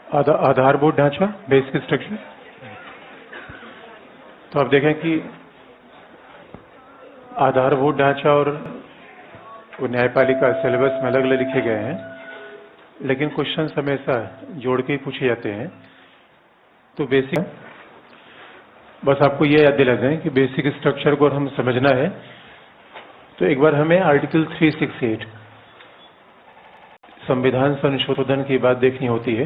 आधारभूत ढांचा, basic structure. तो आप देखें कि आधारभूत ढांचा और न्यायपालिका सिलेबस में अलग अलग लिखे गए हैं, लेकिन क्वेश्चन हमेशा जोड़ के ही पूछे जाते हैं। तो बेसिक, बस आपको ये याद दिला दें कि बेसिक स्ट्रक्चर को हम समझना है तो एक बार हमें आर्टिकल 368 संविधान संशोधन की बात देखनी होती है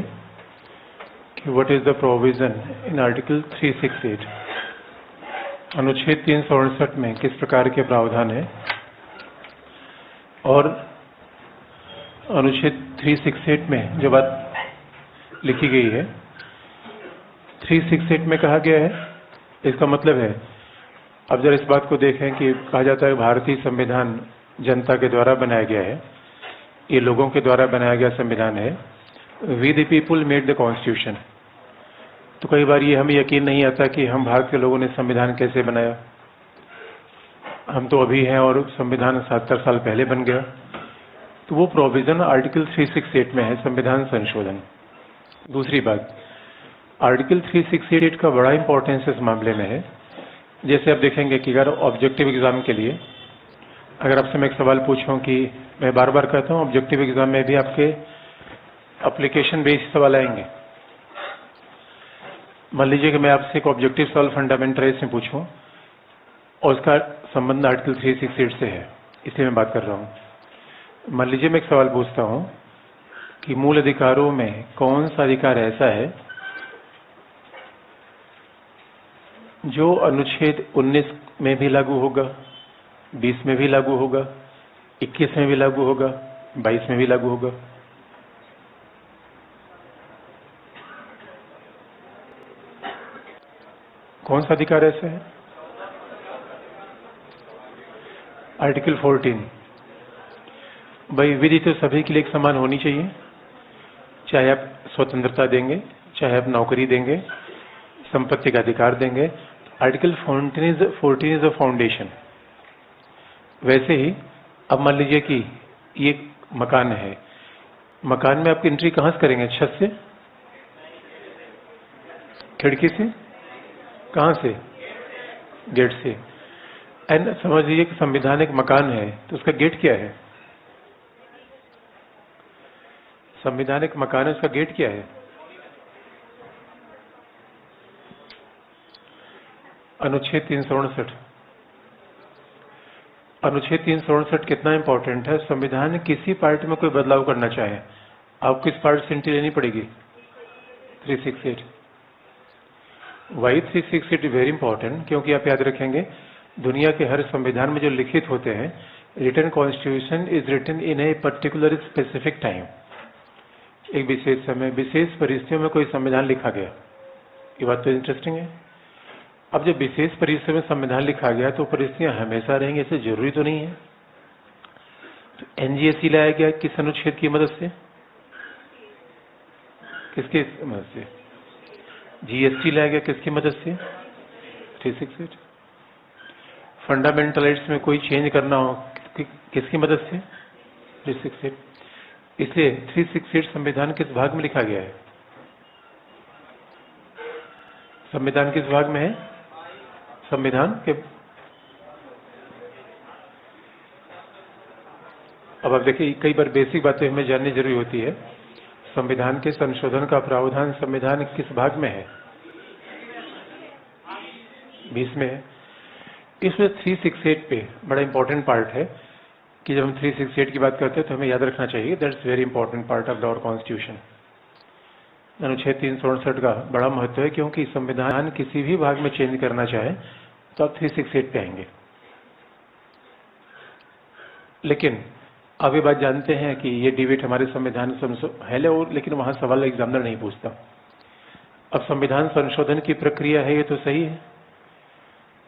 कि what is the provision in article 368। अनुच्छेद 368 में किस प्रकार के प्रावधान है, और अनुच्छेद 368 में जो बात लिखी गई है 368 में कहा गया है, इसका मतलब है, अब जरा इस बात को देखें कि कहा जाता है भारतीय संविधान जनता के द्वारा बनाया गया है, ये लोगों के द्वारा बनाया गया संविधान है। We the people made the constitution. तो कई बार ये हमें यकीन नहीं आता कि हम भारत के लोगों ने संविधान कैसे बनाया। हम तो अभी हैं और संविधान 70 साल पहले बन गया। तो वो प्रोविजन आर्टिकल 368 में है, संविधान संशोधन। दूसरी बात, आर्टिकल 368 का बड़ा इंपॉर्टेंस इस मामले में है। जैसे आप देखेंगे कि अगर ऑब्जेक्टिव एग्जाम के लिए अगर आपसे मैं एक सवाल पूछूं कि मैं बार बार कहता हूं ऑब्जेक्टिव एग्जाम में भी आपके एप्लीकेशन बेस्ड सवाल आएंगे। मान लीजिए कि मैं आपसे एक ऑब्जेक्टिव सवाल फंडामेंटल राइट्स में पूछूं और उसका संबंध आर्टिकल 368 से है, इसलिए मैं बात कर रहा हूं। मान लीजिए मैं एक सवाल पूछता हूं कि मूल अधिकारों में कौन सा अधिकार ऐसा है जो अनुच्छेद 19 में भी लागू होगा, 20 में भी लागू होगा, 21 में भी लागू होगा, 22 में भी लागू होगा। कौन सा अधिकार ऐसा है? आर्टिकल 14। भाई विधि तो सभी के लिए एक समान होनी चाहिए, चाहे आप स्वतंत्रता देंगे, चाहे आप नौकरी देंगे, संपत्ति का अधिकार देंगे। Article 14 is a foundation. वैसे ही अब मान लीजिए कि ये मकान है, मकान में आप एंट्री कहां से करेंगे? छत से, खिड़की से, कहां से? गेट से। एंड समझ लीजिए कि संविधान एक मकान है, तो उसका गेट क्या है? संविधान एक मकान है, उसका गेट क्या है? अनुच्छेद 369। अनुच्छेद 369 कितना इंपॉर्टेंट है? संविधान किसी पार्ट में कोई बदलाव करना चाहे, आपको किस पार्ट से एंट्री लेनी पड़ेगी? 368। वाई 368 वेरी इंपॉर्टेंट, क्योंकि आप याद रखेंगे दुनिया के हर संविधान में जो लिखित होते हैं, written constitution is written in a particular specific time. एक विशेष समय, विशेष परिस्थितियों में कोई संविधान लिखा गया। ये बात तो इंटरेस्टिंग है। अब जब विशेष परिस्थिति में संविधान लिखा गया तो परिस्थितियां हमेशा रहेंगी, ऐसे जरूरी तो नहीं है। तो एनजीएससी लाया गया किस अनुच्छेद की मदद से? किसकी मदद से? जीएसटी लाया गया किसकी मदद से? 368। फंडामेंटल राइट्स में कोई चेंज करना हो किसकी मदद से? 368। इसलिए 368 संविधान किस भाग में लिखा गया है? संविधान किस भाग में है? संविधान के, अब आप देखिए कई बार बेसिक बातें हमें जाननी जरूरी होती है। संविधान के संशोधन का प्रावधान संविधान किस भाग में है? 20 में है। इसमें 368 पे बड़ा इंपॉर्टेंट पार्ट है कि जब हम 368 की बात करते हैं तो हमें याद रखना चाहिए that's very important part of our constitution. अनुच्छेद 368 का बड़ा महत्व है, क्योंकि संविधान किसी भी भाग में चेंज करना चाहे तो आप 368 पे आएंगे। लेकिन आप ये बात जानते हैं कि ये डिबेट हमारे संविधान है, और लेकिन वहां सवाल एग्जामिनर नहीं पूछता। अब संविधान संशोधन की प्रक्रिया है, ये तो सही है।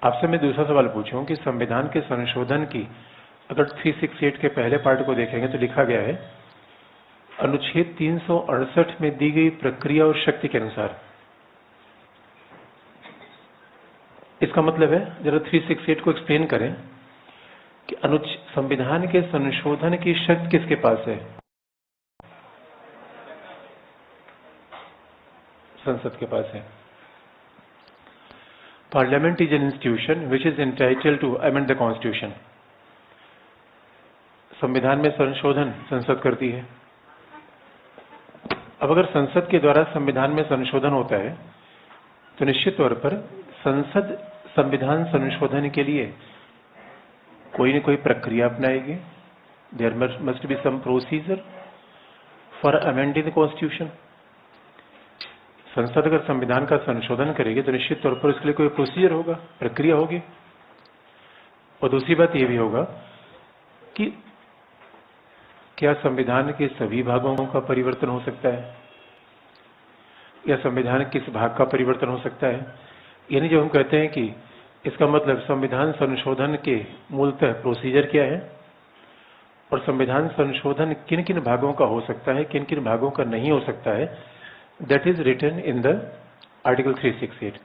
आपसे मैं दूसरा सवाल पूछूं कि संविधान के संशोधन की अगर 368 के पहले पार्ट को देखेंगे तो लिखा गया है अनुच्छेद 368 में दी गई प्रक्रिया और शक्ति के अनुसार। इसका मतलब है जरा 368 को एक्सप्लेन करें कि संविधान के संशोधन की शक्ति किसके पास है? संसद के पास है। Parliament is an institution which is entitled to amend the constitution. संविधान में संशोधन संसद करती है। अब अगर संसद के द्वारा संविधान में संशोधन होता है तो निश्चित तौर पर संसद संविधान संशोधन के लिए कोई न कोई प्रक्रिया अपनाएगी। There must be some procedure for amending the constitution. संसद अगर संविधान का संशोधन करेगी तो निश्चित तौर पर उसके लिए कोई प्रोसीजर होगा, प्रक्रिया होगी। और दूसरी बात यह भी होगा कि क्या संविधान के सभी भागों का परिवर्तन हो सकता है या संविधान किस भाग का परिवर्तन हो सकता है। यानी जब हम कहते हैं कि इसका मतलब संविधान संशोधन के मूलतः प्रोसीजर क्या है और संविधान संशोधन किन किन भागों का हो सकता है, किन किन भागों का नहीं हो सकता है, that is written in the article 368।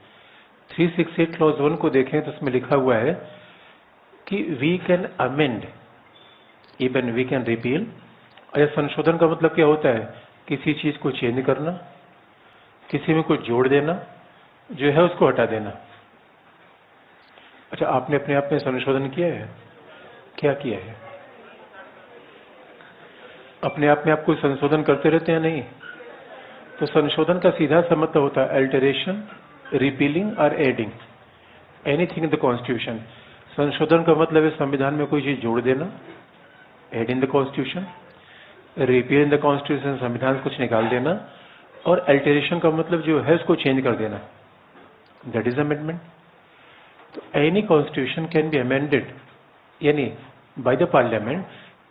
368 clause 1 को देखें तो उसमें लिखा हुआ है कि we can amend, even we can repeal. और संशोधन का मतलब क्या होता है? किसी चीज को चेंज करना, किसी में कुछ जोड़ देना, जो है उसको हटा देना। अच्छा, आपने अपने आप में संशोधन किया है? क्या किया है? अपने आप में आप कोई संशोधन करते रहते हैं? नहीं। तो संशोधन का सीधा सा मतलब होता है अल्टरेशन, रिपीलिंग और adding anything in the constitution. संशोधन का मतलब है संविधान में कोई चीज जोड़ देना, add in the constitution. Repeal in the constitution, संविधान से कुछ निकाल देना। और अल्टरेशन का मतलब जो है उसको चेंज कर देना, दैट इज अमेंडमेंट। तो any constitution can be amended यानी by the parliament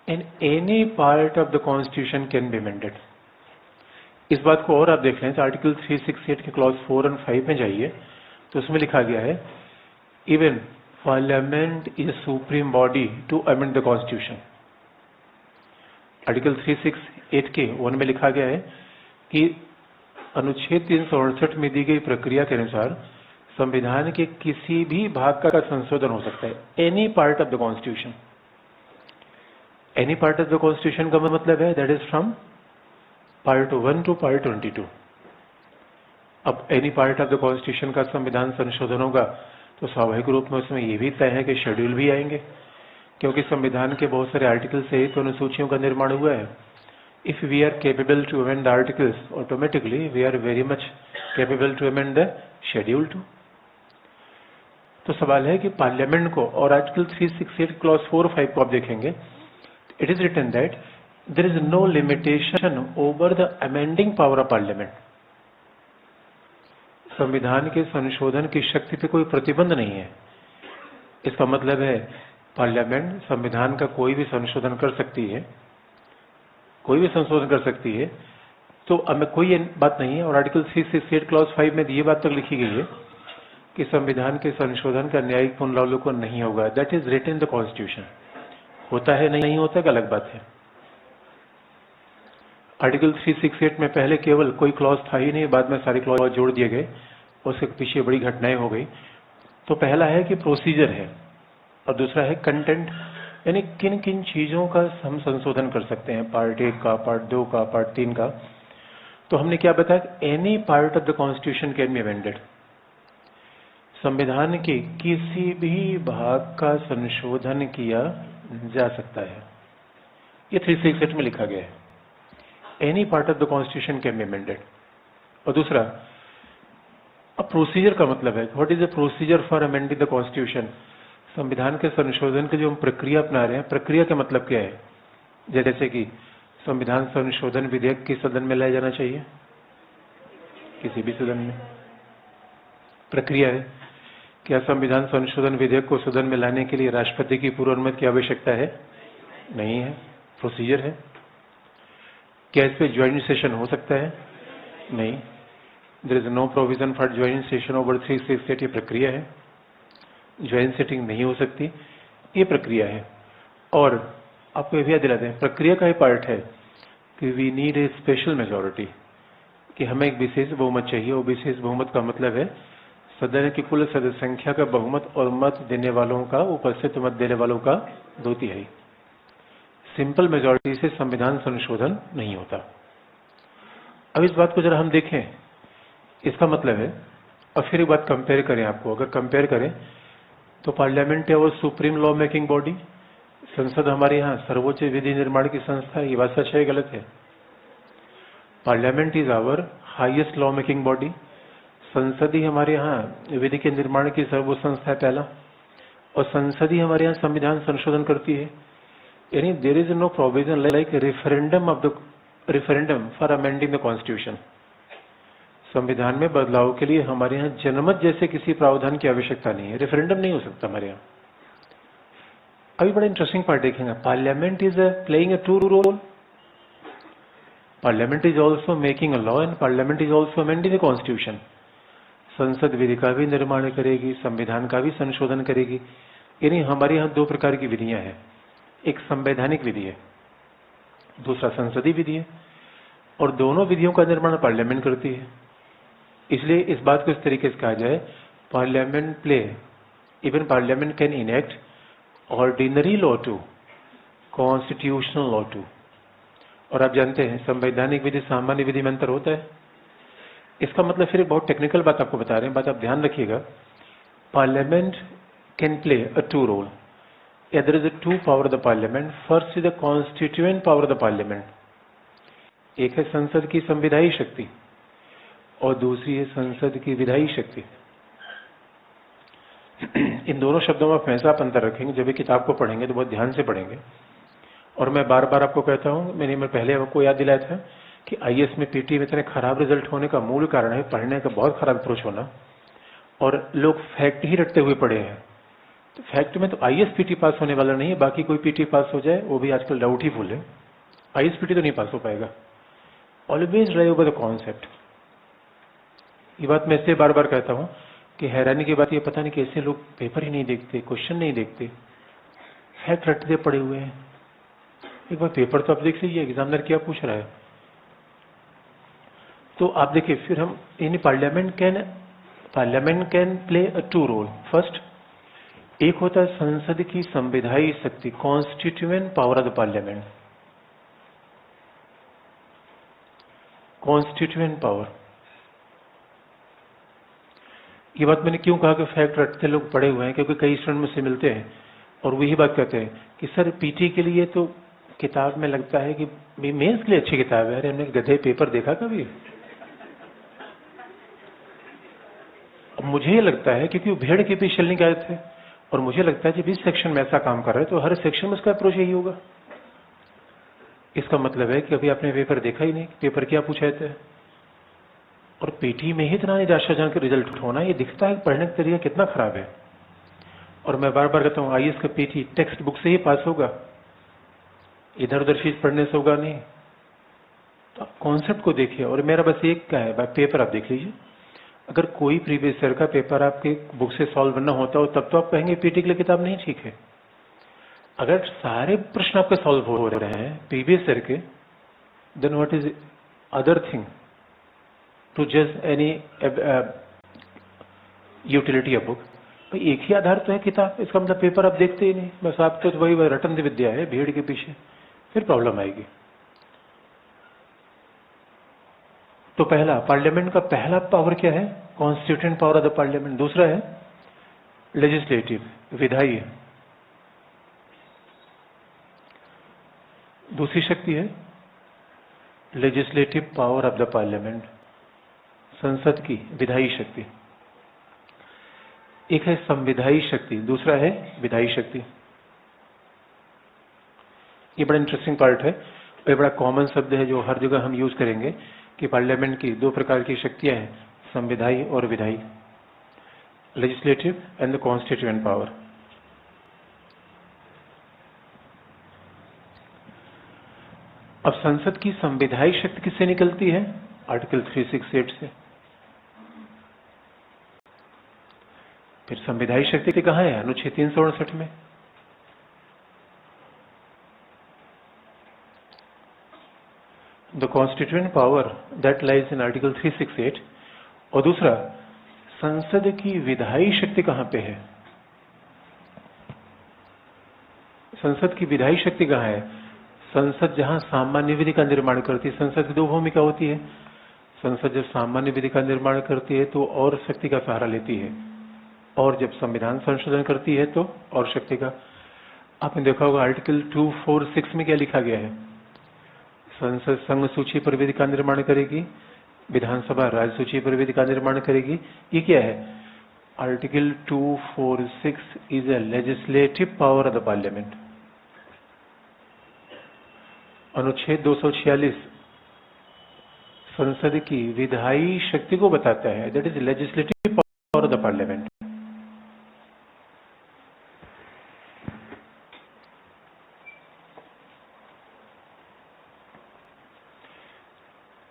and any part of the constitution can be amended. इस बात को और आप देख लें तो आर्टिकल 368 के क्लॉज 4 और 5 में जाइए तो उसमें लिखा गया है even parliament is supreme body to amend the constitution. Article 368 के 1 में लिखा गया है कि अनुच्छेद 368 में दी गई प्रक्रिया के अनुसार संविधान के किसी भी भाग का संशोधन हो सकता है, any part of the constitution. Any part of the constitution का मतलब है that is from part 1 to part 22। अब any part of the constitution का संविधान संशोधन होगा तो स्वाभाविक रूप में उसमें यह भी तय है कि शेड्यूल भी आएंगे, क्योंकि संविधान के बहुत सारे आर्टिकल से ही तो अनुसूचियों का निर्माण हुआ है। If we are capable to amend the articles, automatically we are very much capable to amend the schedule too. तो सवाल है कि पार्लियामेंट को, और आर्टिकल 368 क्लॉज 4 और 5 को आप देखेंगे, it is written that there is no limitation over the amending power of parliament. संविधान के संशोधन की शक्ति पे कोई प्रतिबंध नहीं है। इसका मतलब है पार्लियामेंट संविधान का कोई भी संशोधन कर सकती है, कोई भी संशोधन कर सकती है, तो हमें कोई ये बात नहीं है। और आर्टिकल 368 क्लॉज 5 में ये बात तक लिखी गई है कि संविधान के संशोधन का न्यायिक पुनरावलोकन नहीं होगा। That is written in the constitution. होता है नहीं होता एक अलग बात है। आर्टिकल 368 में पहले केवल कोई क्लॉज था ही नहीं, बाद में सारे क्लॉज जोड़ दिए गए, उसके पीछे बड़ी घटनाएं हो गई। तो पहला है कि प्रोसीजर है और दूसरा है कंटेंट, यानी किन किन चीजों का हम संशोधन कर सकते हैं, पार्ट 1 का, पार्ट 2 का, पार्ट 3 का। तो हमने क्या बताया, any part of the constitution can be amended. संविधान के किसी भी भाग का संशोधन किया जा सकता है, ये 368 में लिखा गया है। Any part of the constitution can be amended. और दूसरा, अब प्रोसीजर का मतलब है, what is the procedure for amending the constitution. संविधान के संशोधन के जो हम प्रक्रिया अपना रहे हैं, प्रक्रिया का मतलब क्या है। जैसे कि संविधान संशोधन विधेयक किस सदन में लाया जाना चाहिए, किसी भी सदन में। प्रक्रिया है, क्या संविधान संशोधन विधेयक को सदन में लाने के लिए राष्ट्रपति की पूर्व अनुमति की आवश्यकता है? नहीं है, प्रोसीजर है। क्या इस पे ज्वाइंट सेशन हो सकता है? नहीं, there is no provision for joint session over 368। ये प्रक्रिया है, ज्वाइंट सेटिंग नहीं हो सकती, ये प्रक्रिया है। और आपको ये भी याद दिलाते हैं, प्रक्रिया का ही पार्ट है कि we need a special majority, कि हमें एक विशेष बहुमत चाहिए। और विशेष बहुमत का मतलब है सदन की कुल सदस्य संख्या का बहुमत और मत देने वालों का, उपस्थित मत देने वालों का 2/3। सिंपल मेजोरिटी से संविधान संशोधन नहीं होता। अब इस बात को जरा हम देखें इसका मतलब है, और फिर एक बात कंपेयर करें, आपको अगर कंपेयर करें तो पार्लियामेंट है वो सुप्रीम लॉ मेकिंग बॉडी, संसद हमारे यहाँ सर्वोच्च विधि निर्माण की संस्था है। ये बात सच है गलत है? Parliament is our highest law making body, संसद ही हमारे यहाँ विधि के निर्माण की सर्वोच्च संस्था है पहला, और संसद ही हमारे यहाँ संविधान संशोधन करती है। यानी there is no provision like referendum for amending the constitution. संविधान में बदलाव के लिए हमारे यहाँ जनमत जैसे किसी प्रावधान की आवश्यकता नहीं है, रेफरेंडम नहीं हो सकता हमारे यहाँ। अभी बड़ा इंटरेस्टिंग पार्ट देखेंगे, parliament is playing a two role, parliament is also making a law and parliament is also amending the constitution. संसद विधि का भी निर्माण करेगी, संविधान का भी संशोधन करेगी। यानी हमारे यहाँ दो प्रकार की विधियां हैं, एक संवैधानिक विधि है, दूसरा संसदीय विधि है, और दोनों विधियों का निर्माण पार्लियामेंट करती है। इसलिए इस बात को इस तरीके से कहा जाए, parliament play, even parliament can enact ordinary law to constitutional law too. और आप जानते हैं संवैधानिक विधि सामान्य विधि में अंतर होता है। इसका मतलब फिर एक बहुत टेक्निकल बात आपको बता रहे हैं, बात आप ध्यान रखिएगा। Parliament can play a two role, there is a two power of the parliament. First is the constituent power of the parliament, एक है संसद की संविधायी शक्ति और दूसरी है संसद की विधायी शक्ति। इन दोनों शब्दों में हमेशा आप अंतर रखेंगे, जब भी किताब को पढ़ेंगे तो बहुत ध्यान से पढ़ेंगे। और मैं बार बार आपको कहता हूं, मैंने पहले आपको याद दिलाया था कि आईएएस में पीटी में इतने खराब रिजल्ट होने का मूल कारण है पढ़ने का बहुत खराब अप्रोच होना, और लोग फैक्ट ही रटते हुए पढ़े हैं। तो फैक्ट में तो आईएएस पीटी पास होने वाला नहीं है, बाकी कोई पीटी पास हो जाए वो भी आजकल डाउटफुल है, आईएएस पीटी तो नहीं पास हो पाएगा। Always drive over the concept. ये बात मैं इससे बार बार कहता हूं कि हैरानी की बात ये, पता नहीं कैसे लोग पेपर ही नहीं देखते, क्वेश्चन नहीं देखते, फैक्ट रटते पड़े हुए हैं। एक बार पेपर तो आप देख लीजिए, एग्जामिनर क्या पूछ रहा है। तो आप देखिए, फिर हम यानी parliament can play a two role. First, एक होता है संसद की संविधायी शक्ति, constituent power of the parliament, constituent power. ये बात मैंने क्यों कहा कि फैक्ट रटते लोग पड़े हुए हैं, क्योंकि कई स्टूडेंट मुझसे मिलते हैं और वही बात कहते हैं कि सर पीटी के लिए तो किताब में लगता है कि मेंस के लिए अच्छी किताब है। अरे हमने गधे पेपर देखा कभी? अब मुझे ये लगता है क्योंकि वो भेड़ के पीछे चलने गए थे, और मुझे लगता है जब इस सेक्शन में ऐसा काम कर रहे हैं तो हर सेक्शन में उसका अप्रोच यही होगा। इसका मतलब है कि अभी आपने पेपर देखा ही नहीं, पेपर क्या पूछे थे, और पीटी में ही इतना निराशाजनक रिजल्ट होना, ये दिखता है पढ़ने का तरीका कितना खराब है। और मैं बार बार कहता हूँ आईएएस का पीटी टेक्स्ट बुक से ही पास होगा, इधर उधर चीज पढ़ने से होगा नहीं। तो आप कॉन्सेप्ट को देखिए। और मेरा बस एक क्या है, पेपर आप देख लीजिए, अगर कोई प्रीवियस ईयर का पेपर आपके बुक से सॉल्व न होता हो तब तो आप कहेंगे पीटी के लिए किताब नहीं ठीक है। अगर सारे प्रश्न आपके सॉल्व हो रहे हैं प्रीवियस ईयर के, then what is other thing to जज एनी यूटिलिटी ऑफ बुक। भाई एक ही आधार तो है किताब, इसका मतलब पेपर आप देखते ही नहीं, बस आप तो वही रटन विद्या है भीड़ के पीछे, फिर प्रॉब्लम आएगी। तो पहला, पार्लियामेंट का पहला पावर क्या है? Constituent power of the parliament. दूसरा है लेजिस्लेटिव, विधायी। दूसरी शक्ति है legislative power of the parliament, संसद की विधायी शक्ति। एक है संविधायी शक्ति, दूसरा है विधायी शक्ति। ये बड़ा इंटरेस्टिंग पार्ट है, ये बड़ा कॉमन शब्द है जो हर जगह हम यूज करेंगे कि पार्लियामेंट की दो प्रकार की शक्तियां हैं, संविधायी और विधायी, legislative and the constituent power. अब संसद की संविधायी शक्ति किससे निकलती है? आर्टिकल 368 से। फिर संविधायी शक्ति कहां है? अनुच्छेद 368 में। The constituent power that lies in article 368। और दूसरा, संसद की विधायी शक्ति कहां पे है? संसद की विधायी शक्ति कहां है? संसद जहां सामान्य विधि का निर्माण करती है। संसद की दो भूमिका होती है, संसद जब सामान्य विधि का निर्माण करती है तो और शक्ति का सहारा लेती है, और जब संविधान संशोधन करती है तो और शक्ति का। आपने देखा होगा आर्टिकल 246 में क्या लिखा गया है? संसद संघ सूची पर विधि का निर्माण करेगी, विधानसभा राज्य सूची पर विधि का निर्माण करेगी। ये क्या है? Article 246 is a legislative power of the parliament. अनुच्छेद 246 संसद की विधायी शक्ति को बताता है, that is legislative power of the parliament.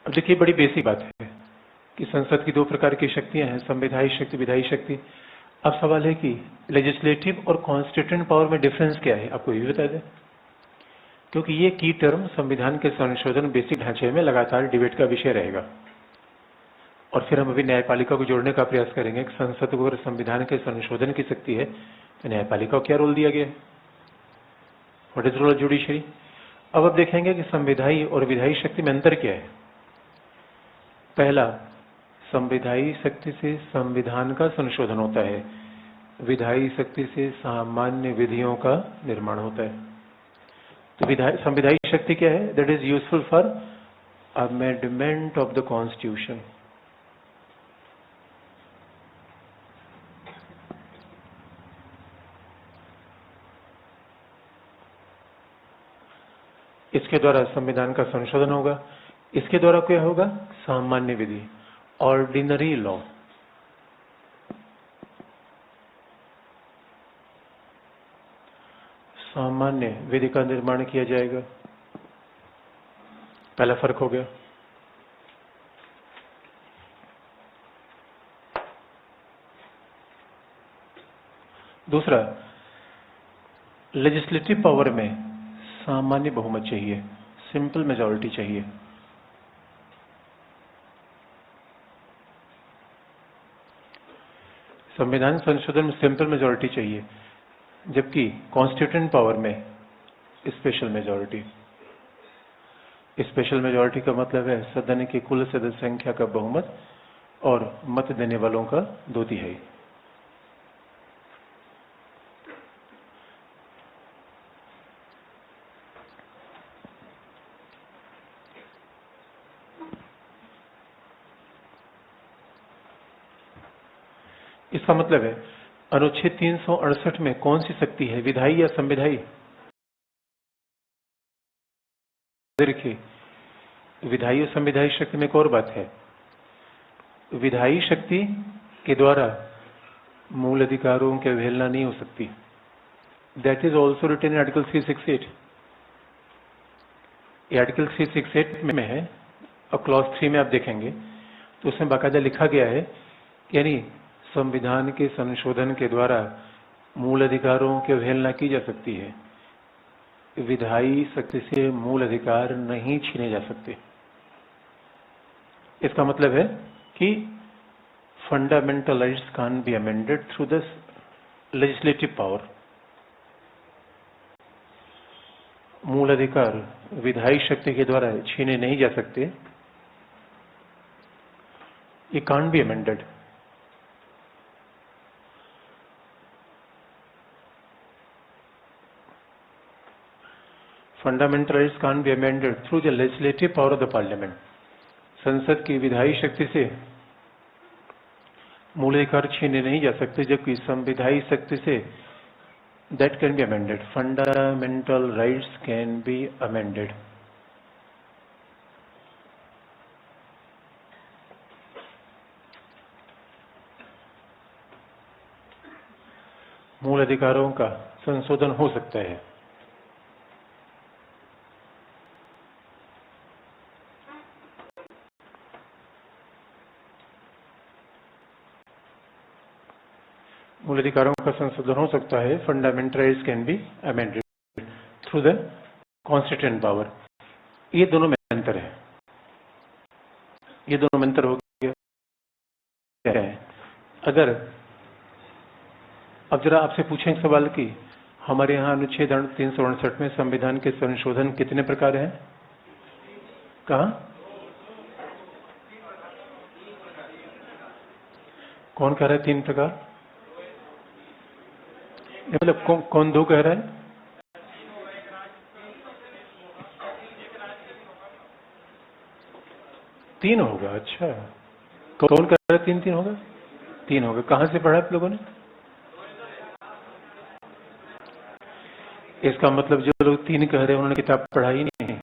अब देखिए, बड़ी बेसिक बात है कि संसद की दो प्रकार की शक्तियां हैं, संविधायी शक्ति, विधायी शक्ति। अब सवाल है कि लेजिस्लेटिव और कॉन्स्टिट्यूएंट पावर में डिफरेंस क्या है, आपको ये भी बता दें, क्योंकि ये की टर्म संविधान के संशोधन बेसिक ढांचे में लगातार डिबेट का विषय रहेगा। और फिर हम अभी न्यायपालिका को जोड़ने का प्रयास करेंगे कि संसद को अगर संविधान के संशोधन की शक्ति है तो न्यायपालिका को क्या रोल दिया गया है, what is role of judiciary. अब देखेंगे कि संविधायी और विधायी शक्ति में अंतर क्या है। पहला, संविधायी शक्ति से संविधान का संशोधन होता है, विधायी शक्ति से सामान्य विधियों का निर्माण होता है। तो संविधायी शक्ति क्या है? That is useful for amendment of the constitution. इसके द्वारा संविधान का संशोधन होगा। इसके द्वारा क्या होगा? सामान्य विधि, ऑर्डिनरी लॉ। सामान्य विधि का निर्माण किया जाएगा। पहला फर्क हो गया। दूसरा, लेजिस्लेटिव पावर में सामान्य बहुमत चाहिए, सिंपल मेजॉरिटी चाहिए। संविधान संशोधन में सिंपल मेजॉरिटी चाहिए, जबकि कॉन्स्टिट्यूएंट पावर में स्पेशल मेजॉरिटी। स्पेशल मेजॉरिटी का मतलब है सदन की कुल सदस्य संख्या का बहुमत और मत देने वालों का 2/3। इसका मतलब है अनुच्छेद 368 में कौन सी शक्ति है, विधायी या संविधायी? देखिए, विधायी और संविधायी शक्ति में एक और बात है। विधायी शक्ति के द्वारा मूल अधिकारों की अवहेलना नहीं हो सकती। That is also written in article 368। ये आर्टिकल 368 में है और क्लॉज 3 में आप देखेंगे तो उसमें बाकायदा लिखा गया है, यानी संविधान के संशोधन के द्वारा मूल अधिकारों की अवहेलना की जा सकती है, विधायी शक्ति से मूल अधिकार नहीं छीने जा सकते। इसका मतलब है कि fundamental rights can be amended through the legislative power. मूल अधिकार विधायी शक्ति के द्वारा छीने नहीं जा सकते, ये can be amended. Fundamental rights can be amended through the legislative power of the parliament. संसद की विधायी शक्ति से मूल अधिकार छीने नहीं जा सकते, जबकि संविधायी शक्ति say that can be amended. Fundamental rights can be amended. मूल अधिकारों का संशोधन हो सकता है। मूल अधिकारों का संशोधन हो सकता है। Fundamental rights can be amended through the constituent power. ये दोनों में अंतर है। ये दोनों में अंतर हो गया है। अगर अब जरा आपसे पूछें एक सवाल कि हमारे यहाँ अनुच्छेद 368 में संविधान के संशोधन कितने प्रकार हैं? कहाँ? कौन कह रहा है 3 प्रकार? मतलब कौन 2 कह रहा है? तीन होगा। अच्छा, कौन कह रहा है 3 होगा? 3 होगा। कहां से पढ़ा आप लोगों ने? इसका मतलब जो लोग 3 कह रहे हैं उन्होंने किताब पढ़ा ही नहीं।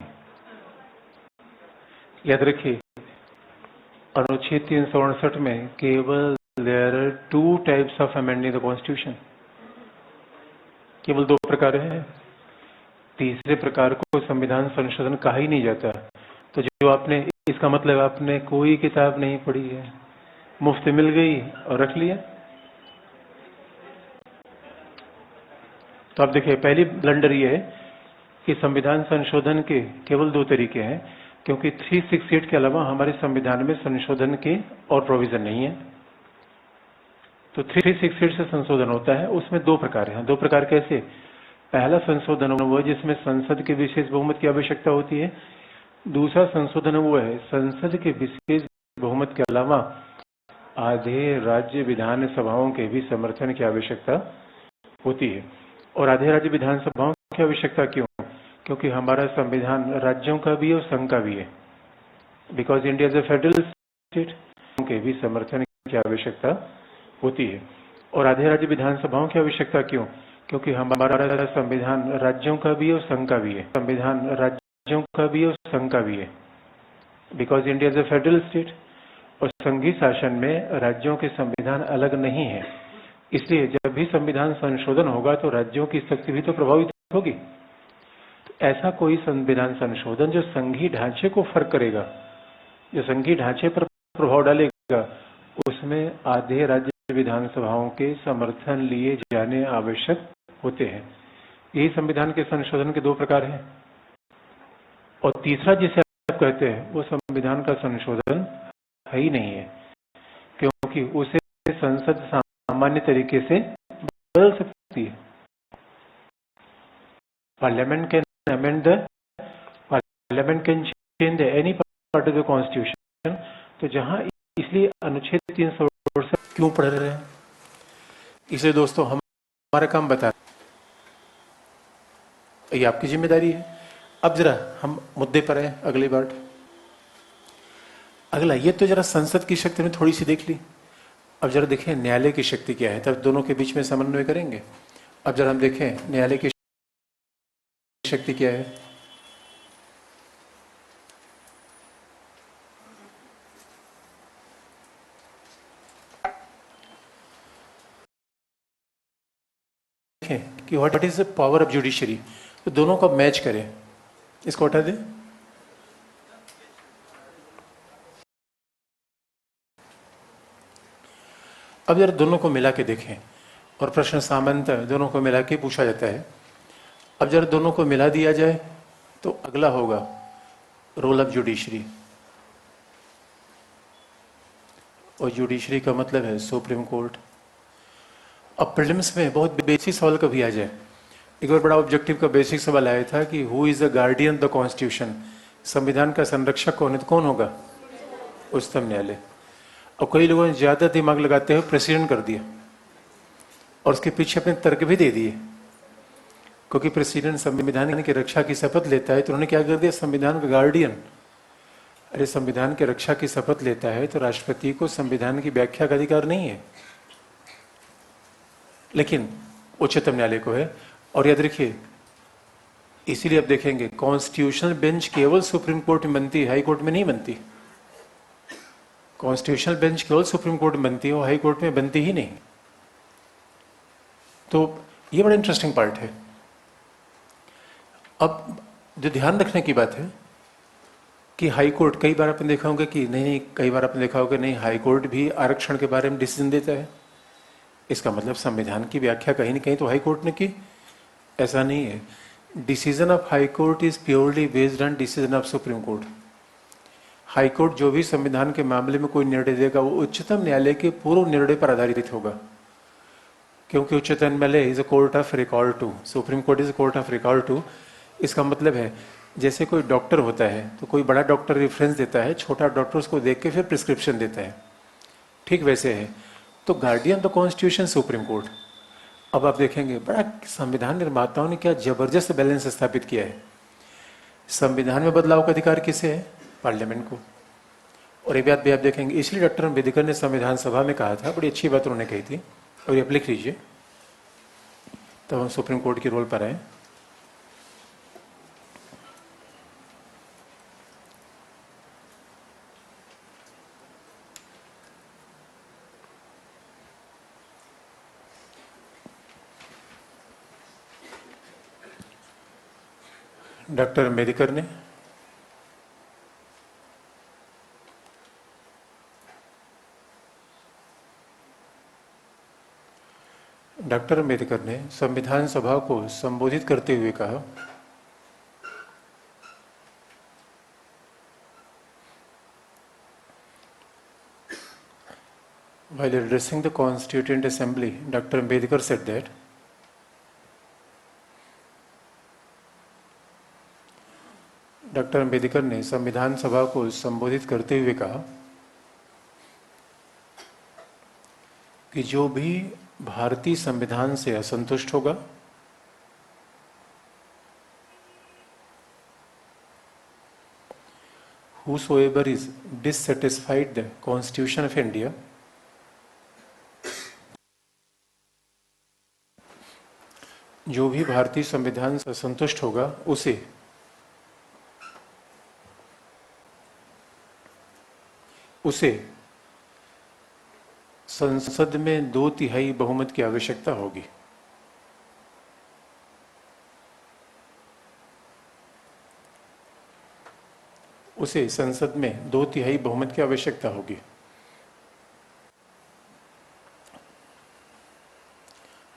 याद रखिए, अनुच्छेद 368 में केवल there are 2 types of amending the constitution. केवल 2 प्रकार हैं। तीसरे प्रकार को संविधान संशोधन कहा ही नहीं जाता। तो जो आपने, इसका मतलब आपने कोई किताब नहीं पढ़ी है, मुफ्त मिल गई और रख लिया। तो आप देखिए, पहली ब्लंडर ये है कि संविधान संशोधन के केवल 2 तरीके हैं, क्योंकि 368 के अलावा हमारे संविधान में संशोधन के और प्रोविजन नहीं है। तो 368 से संशोधन होता है, उसमें 2 प्रकार हैं। 2 प्रकार कैसे? पहला संशोधन वो है जिसमें संसद के विशेष बहुमत की आवश्यकता होती है। दूसरा संशोधन वो है संसद के विशेष बहुमत के अलावा आधे राज्य विधानसभाओं के भी समर्थन की आवश्यकता होती है। और आधे राज्य विधानसभाओं की आवश्यकता क्यों? क्योंकि हमारा संविधान राज्यों का भी है और संघ का भी है। Because India is a federal state, के भी समर्थन की आवश्यकता होती है। और आधे राज्य विधानसभाओं की आवश्यकता क्यों? क्योंकि हमारा संविधान राज्यों का भी है और संघ का भी है। संविधान राज्यों का भी है और संघ का भी है। Because India is a federal state, और संघीय शासन में राज्यों के संविधान अलग नहीं है। इसलिए जब भी संविधान संशोधन होगा तो राज्यों की शक्ति भी तो प्रभावित होगी। तो ऐसा कोई संविधान संशोधन जो संघीय ढांचे को फर्क करेगा, जो संघीय ढांचे पर प्रभाव डालेगा, उसमें आधे राज्य विधानसभाओं के समर्थन लिए जाने आवश्यक होते हैं। यही संविधान के संशोधन के 2 प्रकार हैं। और तीसरा जिसे आप कहते हैं वो संविधान का संशोधन है ही नहीं है, क्योंकि उसे संसद सामान्य तरीके से बदल सकती है। Parliament can amend the, parliament can change any part of the constitution. तो जहां, इसलिए अनुच्छेद 368 क्यों पढ़ रहे हैं? इसलिए दोस्तों हमारा काम बता, ये आपकी जिम्मेदारी है। अब जरा हम मुद्दे पर आए, अगली बार। अगला, ये तो जरा संसद की शक्ति में थोड़ी सी देख ली। अब जरा देखें न्यायालय की शक्ति क्या है, तब दोनों के बीच में समन्वय करेंगे। अब जरा हम देखें न्यायालय की शक्ति क्या है। देखें कि what is the power of judiciary. तो दोनों को मैच करें। इसको हटा दें। अब जरा दोनों को मिला के देखें, और प्रश्न सामान्यतः दोनों को मिला के पूछा जाता है। अब जरा दोनों को मिला दिया जाए तो अगला होगा रोल ऑफ जुडिशरी। और जुडिशरी का मतलब है सुप्रीम कोर्ट। अब प्रीलिम्स में बहुत बेसिक सवाल कभी आ जाए। एक बार बड़ा ऑब्जेक्टिव का बेसिक सवाल आया था कि who is the guardian the constitution. संविधान का संरक्षक कौन है? तो कौन होगा? उच्चतम न्यायालय। और कई लोगों ने ज्यादा दिमाग लगाते हुए प्रेसिडेंट कर दिया, और उसके पीछे अपने तर्क भी दे दिए। क्योंकि प्रेसिडेंट संविधान की रक्षा की शपथ लेता है, तो उन्होंने क्या कर दिया? संविधान का गार्डियन। अरे संविधान की रक्षा की शपथ लेता है तो राष्ट्रपति को संविधान की व्याख्या का अधिकार नहीं है, लेकिन उच्चतम न्यायालय को है। और याद रखिए, इसीलिए आप देखेंगे कॉन्स्टिट्यूशनल बेंच केवल सुप्रीम कोर्ट में बनती है, हाई कोर्ट में नहीं बनती। कॉन्स्टिट्यूशनल बेंच केवल सुप्रीम कोर्ट में बनती है, और हाई कोर्ट में बनती ही नहीं। तो ये बड़ा इंटरेस्टिंग पार्ट है। अब जो ध्यान रखने की बात है कि हाई कोर्ट, कई बार आपने देखा होगा कि नहीं, कई बार आपने देखा होगा नहीं, हाई कोर्ट भी आरक्षण के बारे में डिसीजन देता है। इसका मतलब संविधान की व्याख्या कहीं न कहीं तो हाई कोर्ट ने की। ऐसा नहीं है। Decision of high court is purely based on decision of supreme court. High court जो भी संविधान के मामले में कोई निर्णय देगा वो उच्चतम न्यायालय के पूर्व निर्णय पर आधारित होगा, क्योंकि उच्चतम न्यायालय is a court of recall too, supreme court is a court of recall too. इसका मतलब है जैसे कोई डॉक्टर होता है तो कोई बड़ा डॉक्टर रेफरेंस देता है, छोटा डॉक्टर उसको देख के फिर प्रिस्क्रिप्शन देता है। ठीक वैसे है, तो guardian the constitution supreme court. अब आप देखेंगे बड़ा संविधान निर्माताओं ने क्या जबरदस्त बैलेंस स्थापित किया है। संविधान में बदलाव का अधिकार किसे है? पार्लियामेंट को। और एक बात भी आप देखेंगे, इसलिए डॉक्टर अम्बेडकर ने संविधान सभा में कहा था, बड़ी अच्छी बात उन्होंने कही थी, और ये आप लिख लीजिए तब हम सुप्रीम कोर्ट के रोल पर आए। डॉक्टर अम्बेडकर ने संविधान सभा को संबोधित करते हुए कहा, while addressing the Constituent Assembly, Dr. Ambedkar said that doctor Ambedkar ने संविधान सभा को संबोधित करते हुए कहा कि जो भी भारतीय संविधान से असंतुष्ट होगा, whosoever is dissatisfied the Constitution of India, जो भी भारतीय संविधान से असंतुष्ट होगा उसे संसद में 2/3 बहुमत की आवश्यकता होगी। उसे संसद में 2/3 बहुमत की आवश्यकता होगी।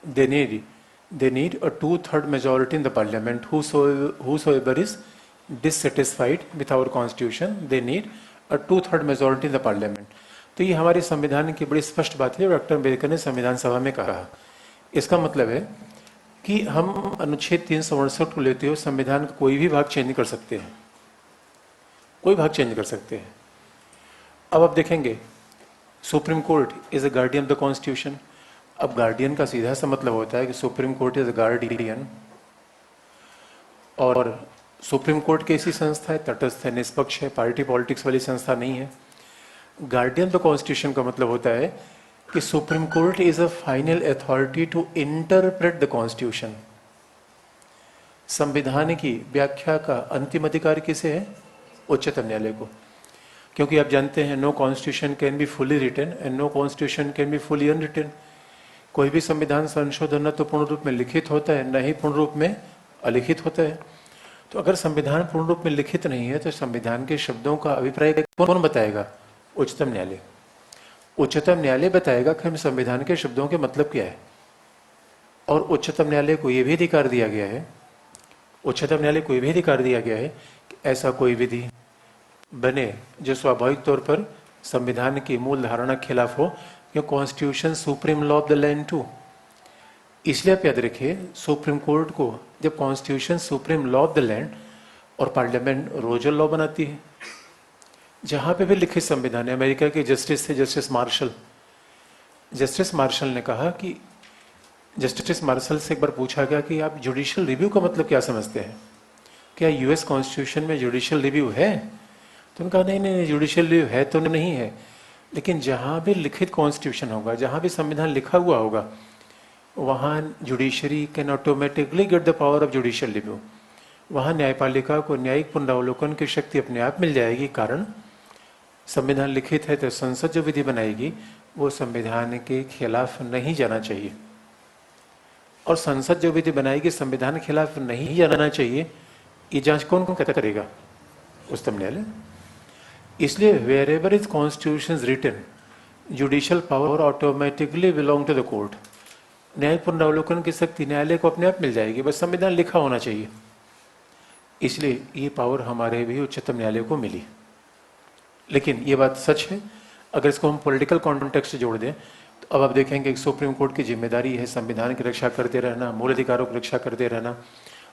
They need a 2/3 majority in the parliament. Whosoever is dissatisfied with our constitution, they need a 2/3 majority in the parliament. तो ये हमारे संविधान की बड़ी स्पष्ट बात है, डॉक्टर अम्बेडकर ने संविधान सभा में कहा। इसका मतलब है कि हम अनुच्छेद 368 को लेते हुए संविधान का कोई भी भाग चेंज नहीं कर सकते हैं, कोई भाग चेंज कर सकते हैं। अब आप देखेंगे supreme court is a guardian of the constitution. अब गार्डियन का सीधा सा मतलब होता है कि supreme court is a guardian, और सुप्रीम कोर्ट कैसी संस्था है? तटस्थ है, निष्पक्ष है, पार्टी पॉलिटिक्स वाली संस्था नहीं है। गार्डियन द कॉन्स्टिट्यूशन का मतलब होता है कि supreme court is a final authority to interpret the constitution. संविधान की व्याख्या का अंतिम अधिकार किसे है? उच्चतम न्यायालय को। क्योंकि आप जानते हैं no constitution can be fully written and no constitution can be fully unwritten. कोई भी संविधान संशोधन न तो पूर्ण रूप में लिखित होता है, न ही पूर्ण रूप में अलिखित होता है। तो अगर संविधान पूर्ण रूप में लिखित नहीं है तो संविधान के शब्दों का अभिप्राय कौन बताएगा? उच्चतम न्यायालय। उच्चतम न्यायालय बताएगा कि हम संविधान के शब्दों के मतलब क्या है। और उच्चतम न्यायालय को यह भी अधिकार दिया गया है, उच्चतम न्यायालय को यह भी अधिकार दिया गया है कि ऐसा कोई विधि बने जो स्वाभाविक तौर पर संविधान की मूल धारणा के खिलाफ हो, कि constitution supreme law of the land too. इसलिए आप याद रखिए, सुप्रीम कोर्ट को जब constitution supreme law of the land और पार्लियामेंट रोजर लॉ बनाती है, जहां पे भी लिखित संविधान है। अमेरिका के जस्टिस थे जस्टिस मार्शल। जस्टिस मार्शल ने कहा कि जस्टिस मार्शल से एक बार पूछा गया कि आप जुडिशियल रिव्यू का मतलब क्या समझते हैं? क्या यूएस कॉन्स्टिट्यूशन में जुडिशियल रिव्यू है? तो उन्होंने कहा नहीं, जुडिशियल रिव्यू है तो नहीं है, लेकिन जहां भी लिखित कॉन्स्टिट्यूशन होगा, जहां भी संविधान लिखा हुआ होगा, वहां judiciary can automatically get the power of judicial review. वहां न्यायपालिका को न्यायिक पुनरावलोकन की शक्ति अपने आप मिल जाएगी। कारण संविधान लिखित है तो संसद जो विधि बनाएगी वो संविधान के खिलाफ नहीं जाना चाहिए, और संसद जो विधि बनाएगी संविधान के खिलाफ नहीं जाना चाहिए। ये जांच कौन कौन करेगा? उच्चतम न्यायालय। इसलिए wherever is constitution written, judicial power automatically belong to the court. न्यायिक पुनरावलोकन की शक्ति न्यायालय को अपने आप मिल जाएगी, बस संविधान लिखा होना चाहिए। इसलिए ये पावर हमारे भी उच्चतम न्यायालय को मिली। लेकिन ये बात सच है, अगर इसको हम पॉलिटिकल कॉन्टेक्स्ट से जोड़ दें तो अब आप देखेंगे कि सुप्रीम कोर्ट की जिम्मेदारी है संविधान की रक्षा करते रहना, मूल अधिकारों की रक्षा करते रहना,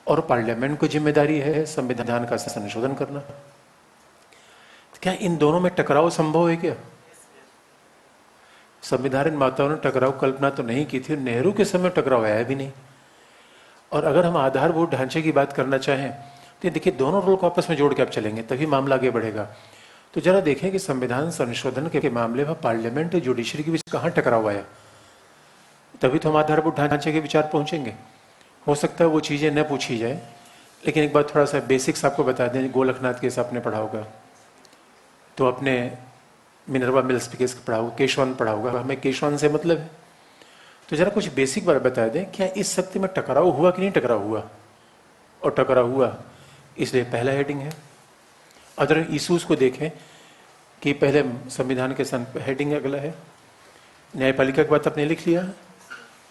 और पार्लियामेंट को जिम्मेदारी है संविधान का संशोधन करना। तो क्या इन दोनों में टकराव संभव है? क्या संविधान निर्माताओं ने टकराव कल्पना तो नहीं की थी, नेहरू के समय टकराव आया भी नहीं। और अगर हम आधारभूत ढांचे की बात करना चाहें तो देखिए दोनों रोल को आपस में जोड़ के आप चलेंगे तभी मामला आगे बढ़ेगा। तो जरा देखें कि संविधान संशोधन के मामले में पार्लियामेंट और जुडिशरी के बीच कहाँ टकराव आया, तभी तो हम आधारभूत ढांचे के विचार पहुंचेंगे। हो सकता है वो चीज़ें न पूछी जाए, लेकिन एक बार थोड़ा सा बेसिक्स आपको बता दें। गोलकनाथ केस आपने पढ़ा होगा, तो आपने मिनर्वा मिल्स केस पढ़ा होगा, केशवान पढ़ा होगा, हमें केशवान से मतलब है। तो जरा कुछ बेसिक बात बता दें, क्या इस सत्य में टकराव हुआ कि नहीं टकराव हुआ, और टकराव हुआ इसलिए पहला हेडिंग है। अदर इशूज को देखें कि पहले संविधान के हेडिंग अगला है। न्यायपालिका की बात आपने लिख लिया,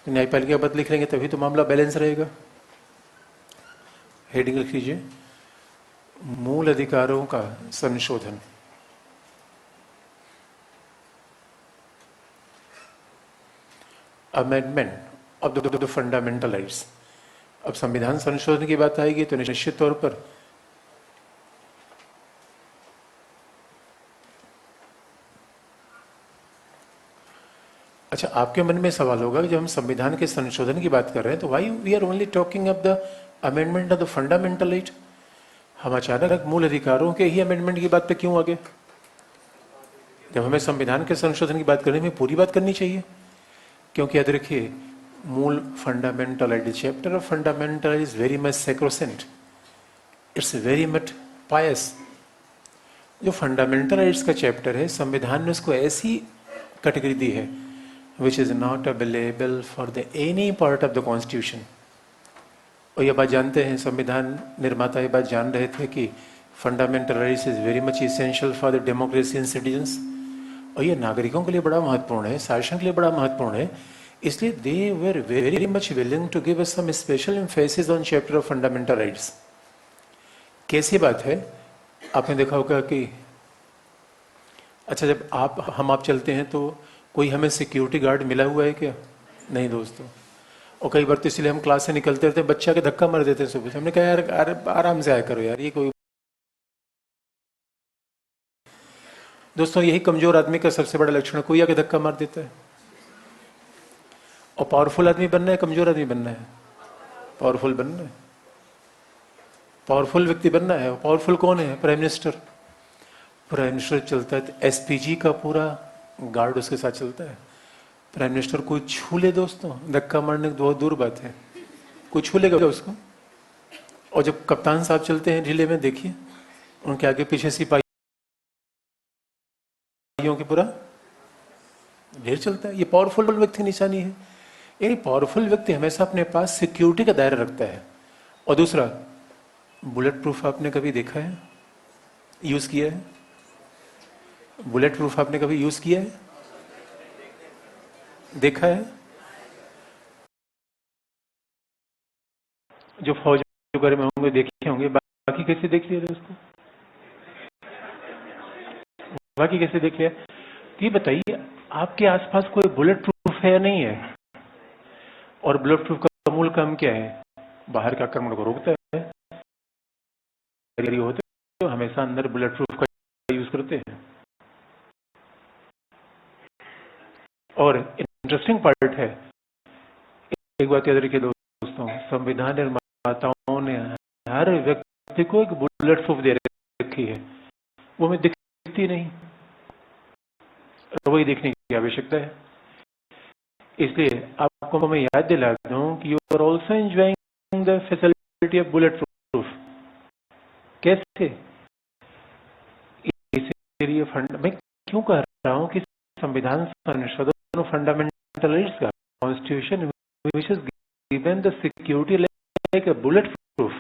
न्यायपालिका की बात लिख लेंगे तभी तो मामला बैलेंस रहेगा। हेडिंग लिख लीजिए, मूल अधिकारों का संशोधन। Amendment of the fundamental rights. अब संविधान संशोधन की बात आएगी तो निश्चित तौर पर अच्छा, आपके मन में सवाल होगा कि जब हम संविधान के संशोधन की बात कर रहे हैं तो why we are only talking of the amendment of the fundamental right. हम अचानक मूल अधिकारों के ही अमेंडमेंट की बात पे क्यों आगे? जब हमें संविधान के संशोधन की बात करने में पूरी बात करनी चाहिए, क्योंकि याद रखिए मूल fundamental right, chapter of fundamental is very much sacrosanct, it's very much pious. जो फंडामेंटल राइट्स का चैप्टर है, संविधान ने उसको ऐसी कैटेगरी दी है which is not available for the any part of the constitution। और ये बात जानते हैं, संविधान निर्माता ये बात जान रहे थे कि fundamental rights is very much essential for the democracy in citizens, और ये नागरिकों के लिए बड़ा महत्वपूर्ण है, शासन के लिए बड़ा महत्वपूर्ण है। इसलिए they were very much willing to give us some special emphasis on chapter of fundamental rights. कैसी बात है, आपने देखा होगा कि अच्छा जब आप चलते हैं तो कोई हमें सिक्योरिटी गार्ड मिला हुआ है क्या? नहीं दोस्तों। और कई बार तो इसलिए हम क्लास से निकलते रहते हैं, बच्चा के धक्का मार देते हैं सुबह से। हमने कहा यार आराम से आया करो यार, ये कोई। दोस्तों यही कमजोर आदमी का सबसे बड़ा लक्षण है, कोई आके धक्का मार देता है। और पावरफुल आदमी बनना है, कमजोर आदमी बनना है? पावरफुल बनना है, पावरफुल व्यक्ति बनना है। पावरफुल कौन है? Prime minister. प्राइम मिनिस्टर चलता है एसपीजी का पूरा गार्ड उसके साथ चलता है। प्राइम मिनिस्टर कोई छू ले दोस्तों, धक्का मारने की बहुत दूर बात है, कोई छू लेगा उसको। और जब कप्तान साहब चलते हैं ढीले में, देखिए उनके आगे पीछे सिपाहियों की पूरा ढेर चलता है। ये पावरफुल व्यक्ति निशानी है। यानी पावरफुल व्यक्ति हमेशा अपने पास सिक्योरिटी का दायरा रखता है। और दूसरा, बुलेट प्रूफ आपने कभी देखा है, यूज किया है? बुलेट प्रूफ आपने कभी यूज किया है, देखा है? जो फौज वगैरह में होंगे देखे होंगे, बाकी कैसे देख लिया उसको? बाकी कैसे देख लिया? ये बताइए आपके आसपास कोई बुलेट प्रूफ है या नहीं है? और बुलेट प्रूफ का मूल काम क्या है? बाहर के आक्रमण को रोकता है। होते तो हमेशा अंदर बुलेट प्रूफ का यूज करते हैं। और इंटरेस्टिंग पार्ट है, एक बात याद रखिए दोस्तों, संविधान निर्माताओं ने हर व्यक्ति को एक बुलेट प्रूफ दे रखी है, वो हमें दिखती नहीं, वही देखने की आवश्यकता है। इसलिए आपको मैं याद दिला दूं कि you are also enjoying the facility of bullet proof. कैसे? इसलिए मैं क्यों कह रहा हूं कि संविधान संशोधन फंडामेंटल राइट्स का constitution which is given the security like a bulletproof।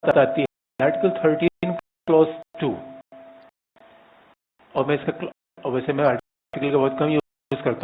आती है आर्टिकल 13 क्लॉज 2। और मैं इसका वैसे मैं आर्टिकल का बहुत कम यूज करता